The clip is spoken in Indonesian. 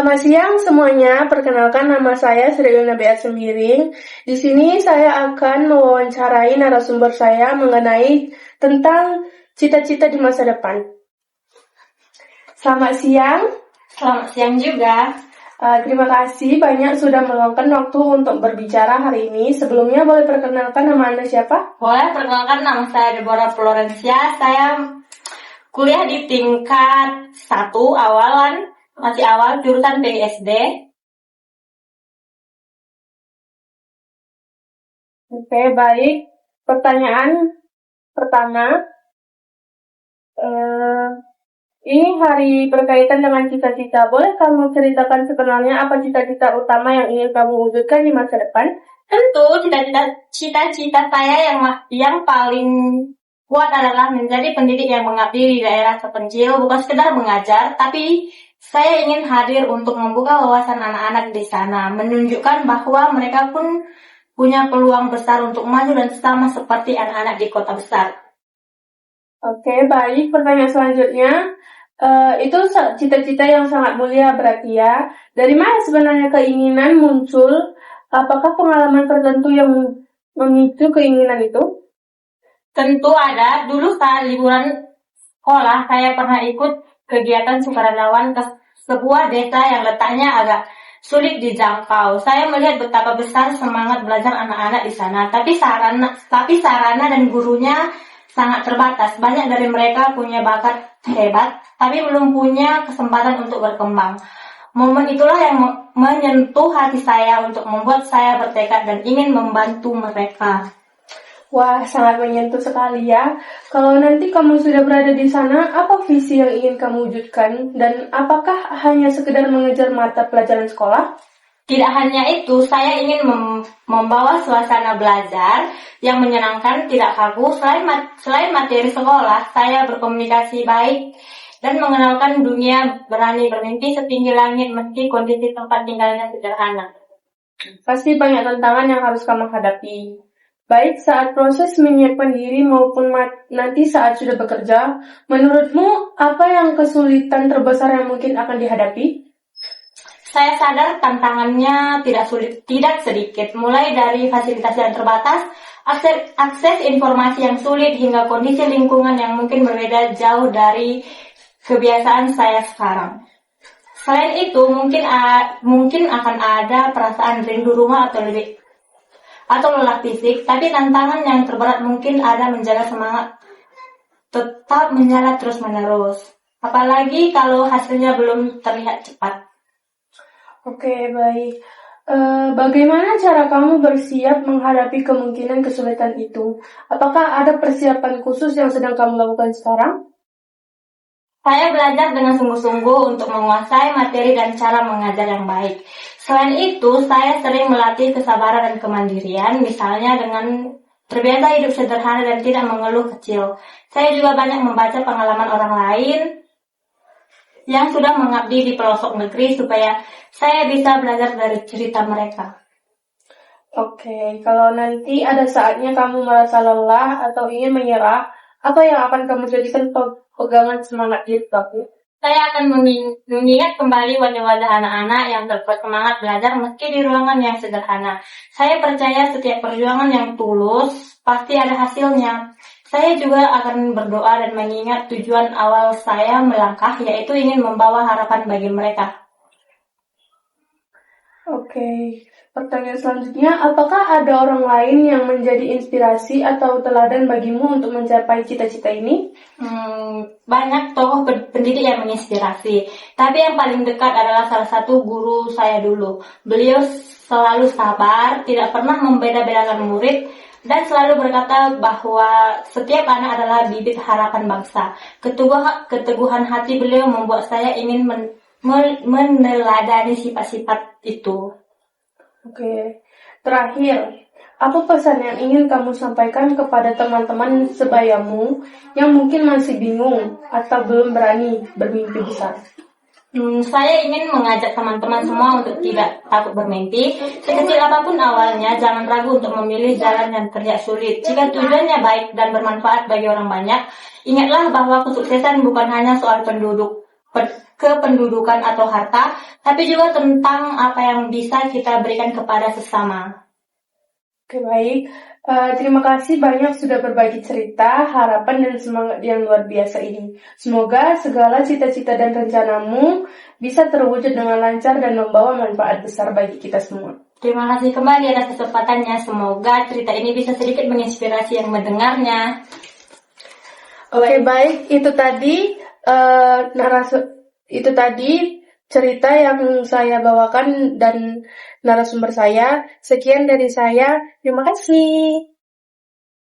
Selamat siang semuanya, perkenalkan nama saya Sri Yuna Beat Sembiring. Di sini saya akan mewawancarai narasumber saya mengenai tentang cita-cita di masa depan. Selamat siang. Selamat siang juga. Terima kasih banyak sudah meluangkan waktu untuk berbicara hari ini. Sebelumnya boleh perkenalkan nama Anda siapa? Boleh perkenalkan, nama saya Deborah Florencia. Saya kuliah di tingkat 1 awalan, masih awal, jurusan PISD. Oke, baik. Pertanyaan pertama, ini hari berkaitan dengan cita-cita. Boleh kamu ceritakan sebenarnya apa cita-cita utama yang ingin kamu wujudkan di masa depan? Tentu cita-cita saya yang paling kuat adalah menjadi pendidik yang mengabdi di daerah terpencil, bukan sekedar mengajar, tapi saya ingin hadir untuk membuka wawasan anak-anak di sana, menunjukkan bahwa mereka pun punya peluang besar untuk maju dan sama seperti anak-anak di kota besar. Oke, baik. Pertanyaan selanjutnya, itu cita-cita yang sangat mulia berarti ya. Dari mana sebenarnya keinginan muncul? Apakah pengalaman tertentu yang memicu keinginan itu? Tentu ada. Dulu saat liburan sekolah, saya pernah ikut kegiatan sukarelawan ke sebuah desa yang letaknya agak sulit dijangkau. Saya melihat betapa besar semangat belajar anak-anak di sana, tapi sarana dan gurunya sangat terbatas. Banyak dari mereka punya bakat hebat, tapi belum punya kesempatan untuk berkembang. Momen itulah yang menyentuh hati saya untuk membuat saya bertekad dan ingin membantu mereka. Wah, sangat menyentuh sekali ya. Kalau nanti kamu sudah berada di sana, apa visi yang ingin kamu wujudkan? Dan apakah hanya sekedar mengejar mata pelajaran sekolah? Tidak hanya itu, saya ingin membawa suasana belajar yang menyenangkan, tidak kaku. Selain materi sekolah, saya berkomunikasi baik dan mengenalkan dunia, berani bermimpi setinggi langit meski kondisi tempat tinggalnya sederhana. Pasti banyak tantangan yang harus kamu hadapi. Baik saat proses menyiapkan diri maupun nanti saat sudah bekerja, menurutmu apa yang kesulitan terbesar yang mungkin akan dihadapi? Saya sadar tantangannya tidak sedikit, mulai dari fasilitas yang terbatas, akses informasi yang sulit, hingga kondisi lingkungan yang mungkin berbeda jauh dari kebiasaan saya sekarang. Selain itu, mungkin akan ada perasaan rindu rumah atau lelah fisik, tapi tantangan yang terberat mungkin ada menjaga semangat tetap menyala terus-menerus. Apalagi kalau hasilnya belum terlihat cepat. Oke, baik. Bagaimana cara kamu bersiap menghadapi kemungkinan kesulitan itu? Apakah ada persiapan khusus yang sedang kamu lakukan sekarang? Saya belajar dengan sungguh-sungguh untuk menguasai materi dan cara mengajar yang baik. Selain itu, saya sering melatih kesabaran dan kemandirian, misalnya dengan terbiasa hidup sederhana dan tidak mengeluh kecil. Saya juga banyak membaca pengalaman orang lain yang sudah mengabdi di pelosok negeri supaya saya bisa belajar dari cerita mereka. Oke, kalau nanti ada saatnya kamu merasa lelah atau ingin menyerah, apa yang akan kamu jadikan pegangan semangat diri kamu? Saya akan mengingat kembali wajah-wajah anak-anak yang bersemangat belajar meski di ruangan yang sederhana. Saya percaya setiap perjuangan yang tulus pasti ada hasilnya. Saya juga akan berdoa dan mengingat tujuan awal saya melangkah, yaitu ingin membawa harapan bagi mereka. Oke, pertanyaan selanjutnya, apakah ada orang lain yang menjadi inspirasi atau teladan bagimu untuk mencapai cita-cita ini? Banyak tokoh pendidik yang menginspirasi, tapi yang paling dekat adalah salah satu guru saya dulu. Beliau selalu sabar, tidak pernah membeda-bedakan murid, dan selalu berkata bahwa setiap anak adalah bibit harapan bangsa. Keteguhan hati beliau membuat saya ingin meneladani sifat-sifat itu. Oke, terakhir, apa pesan yang ingin kamu sampaikan kepada teman-teman sebayamu yang mungkin masih bingung atau belum berani bermimpi besar? Saya ingin mengajak teman-teman semua untuk tidak takut bermimpi. Sekecil apapun awalnya, jangan ragu untuk memilih jalan yang terlihat sulit. Jika tujuannya baik dan bermanfaat bagi orang banyak, ingatlah bahwa kesuksesan bukan hanya soal kependudukan atau harta, tapi juga tentang apa yang bisa kita berikan kepada sesama. Oke, baik. Terima kasih banyak sudah berbagi cerita, harapan, dan semangat yang luar biasa ini. Semoga segala cita-cita dan rencanamu bisa terwujud dengan lancar dan membawa manfaat besar bagi kita semua. Terima kasih kembali atas kesempatannya. Semoga cerita ini bisa sedikit menginspirasi yang mendengarnya. Oke, baik. Itu tadi cerita yang saya bawakan dan narasumber saya. Sekian dari saya. Terima kasih.